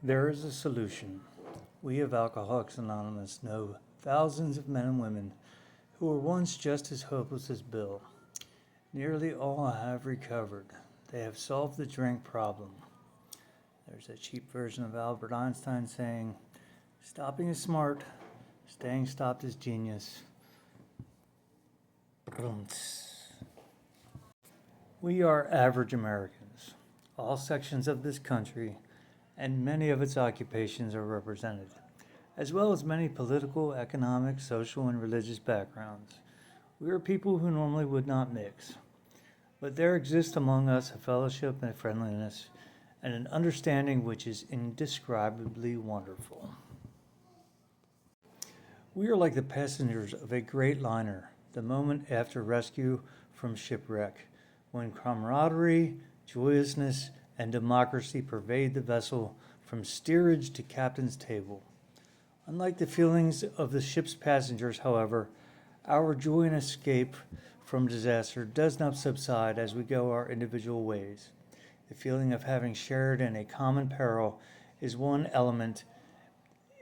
There is a solution. We of Alcoholics Anonymous know thousands of men and women who were once just as hopeless as Bill. Nearly all have recovered. They have solved the drink problem. There's a cheap version of Albert Einstein saying, stopping is smart, staying stopped is genius. We are average Americans. All sections of this country and many of its occupations are represented, as well as many political, economic, social, and religious backgrounds. We are people who normally would not mix, but there exists among us a fellowship and a friendliness and an understanding which is indescribably wonderful. We are like the passengers of a great liner, the moment after rescue from shipwreck, when camaraderie, joyousness, and democracy pervade the vessel from steerage to captain's table. Unlike the feelings of the ship's passengers, however, our joy in escape from disaster does not subside as we go our individual ways. The feeling of having shared in a common peril is one element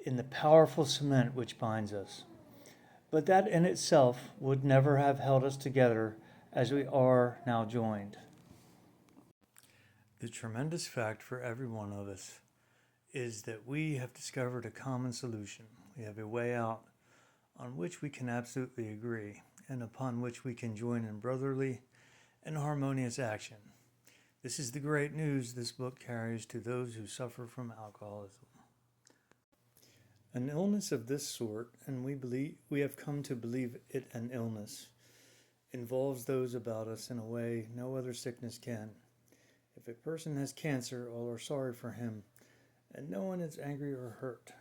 in the powerful cement which binds us. But that in itself would never have held us together as we are now joined. The tremendous fact for every one of us is that we have discovered a common solution. We have a way out on which we can absolutely agree and upon which we can join in brotherly and harmonious action. This is the great news this book carries to those who suffer from alcoholism. An illness of this sort, and we have come to believe it an illness, involves those about us in a way no other sickness can. If a person has cancer, all are sorry for him, and no one is angry or hurt.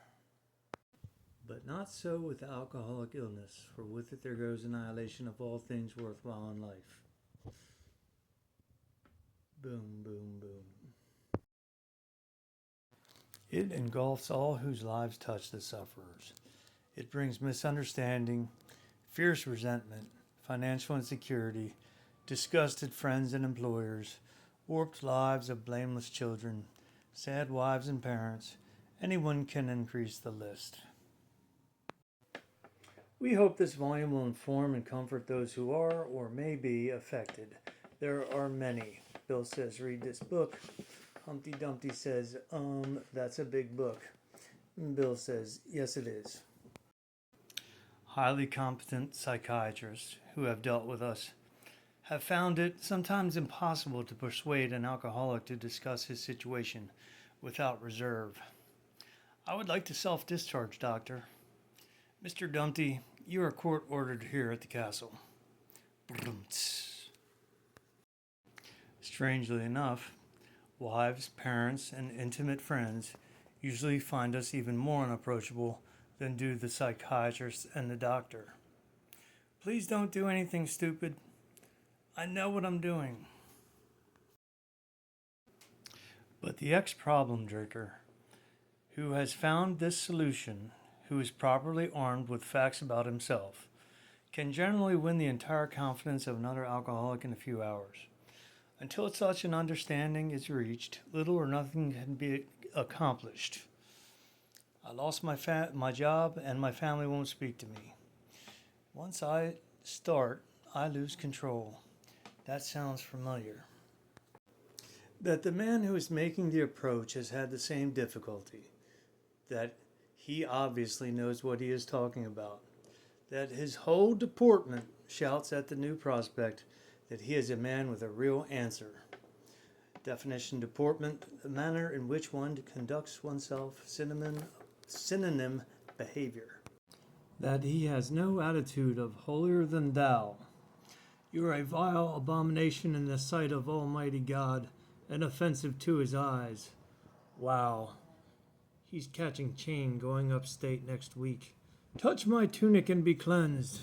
But not so with alcoholic illness, for with it there goes annihilation of all things worthwhile in life. Boom, boom, boom. It engulfs all whose lives touch the sufferers. It brings misunderstanding, fierce resentment, financial insecurity, disgusted friends and employers, warped lives of blameless children, sad wives and parents. Anyone can increase the list. We hope this volume will inform and comfort those who are or may be affected. There are many. Bill says, read this book. Humpty Dumpty says, that's a big book. Bill says, yes, it is. Highly competent psychiatrists who have dealt with us have found it sometimes impossible to persuade an alcoholic to discuss his situation without reserve. I would like to self-discharge, doctor. Mr. Dumpty, you are court-ordered here at the castle. Strangely enough, wives, parents, and intimate friends usually find us even more unapproachable than do the psychiatrist and the doctor. Please don't do anything stupid. I know what I'm doing. But the ex-problem drinker, who has found this solution, who is properly armed with facts about himself, can generally win the entire confidence of another alcoholic in a few hours. Until such an understanding is reached, little or nothing can be accomplished. I lost my job and my family won't speak to me. Once I start, I lose control. That sounds familiar. That the man who is making the approach has had the same difficulty. That he obviously knows what he is talking about. That his whole deportment shouts at the new prospect that he is a man with a real answer. Definition: deportment, the manner in which one conducts oneself, synonym behavior. That he has no attitude of holier than thou. You are a vile abomination in the sight of Almighty God, and offensive to his eyes. Wow. He's catching chain going upstate next week. Touch my tunic and be cleansed.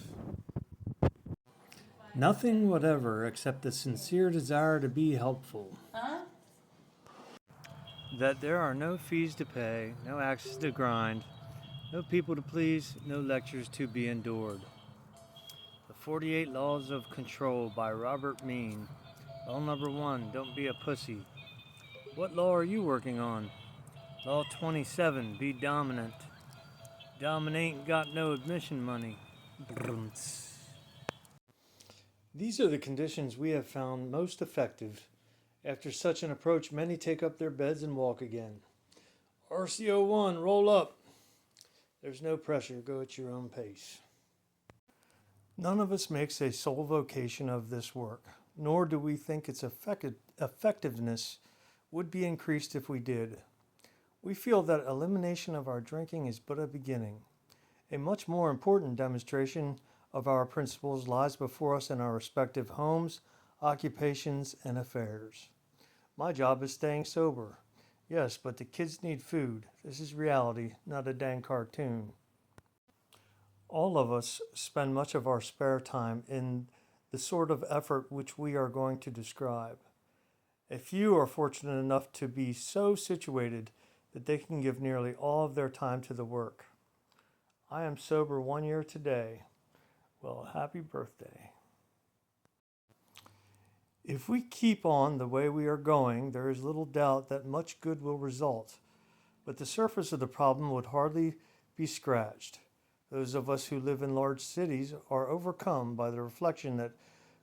Nothing whatever except the sincere desire to be helpful. That there are no fees to pay, no axes to grind, no people to please, no lectures to be endured. The 48 Laws of Control by Robert Mean. Law number 1, don't be a pussy. What law are you working on? Law 27, be dominant. Dominate got no admission money. These are the conditions we have found most effective. After such an approach, many take up their beds and walk again. RCO 1, roll up. There's no pressure, go at your own pace. None of us makes a sole vocation of this work, nor do we think its effectiveness would be increased if we did. We feel that elimination of our drinking is but a beginning. A much more important demonstration of our principles lies before us in our respective homes, occupations, and affairs. My job is staying sober. Yes, but the kids need food. This is reality, not a dang cartoon. All of us spend much of our spare time in the sort of effort which we are going to describe. A few are fortunate enough to be so situated that they can give nearly all of their time to the work. I am sober 1 year today. Well, happy birthday. If we keep on the way we are going, there is little doubt that much good will result, but the surface of the problem would hardly be scratched. Those of us who live in large cities are overcome by the reflection that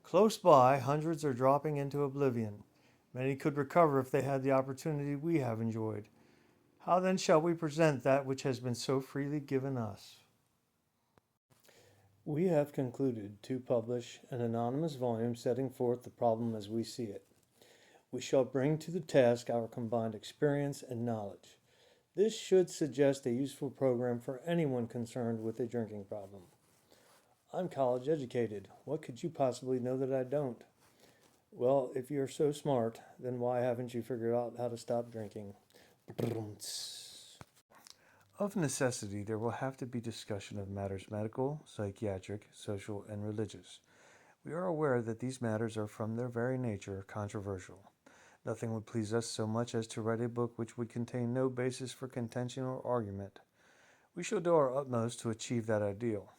close by hundreds are dropping into oblivion. Many could recover if they had the opportunity we have enjoyed. How then shall we present that which has been so freely given us? We have concluded to publish an anonymous volume setting forth the problem as we see it. We shall bring to the task our combined experience and knowledge. This should suggest a useful program for anyone concerned with a drinking problem. I'm college educated. What could you possibly know that I don't? Well, if you're so smart, then why haven't you figured out how to stop drinking? Of necessity, there will have to be discussion of matters medical, psychiatric, social, and religious. We are aware that these matters are from their very nature controversial. Nothing would please us so much as to write a book which would contain no basis for contention or argument. We shall do our utmost to achieve that ideal.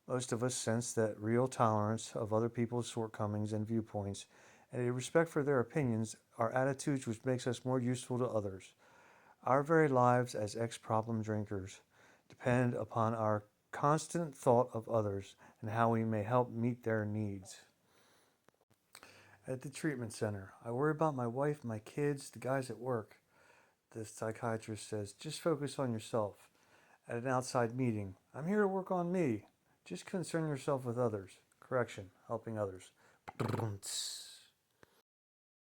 Most of us sense that real tolerance of other people's shortcomings and viewpoints and a respect for their opinions are attitudes which makes us more useful to others. Our very lives as ex-problem drinkers depend upon our constant thought of others and how we may help meet their needs. At the treatment center, I worry about my wife, my kids, the guys at work. The psychiatrist says, just focus on yourself. At an outside meeting, I'm here to work on me. Just concern yourself with others. Correction, helping others.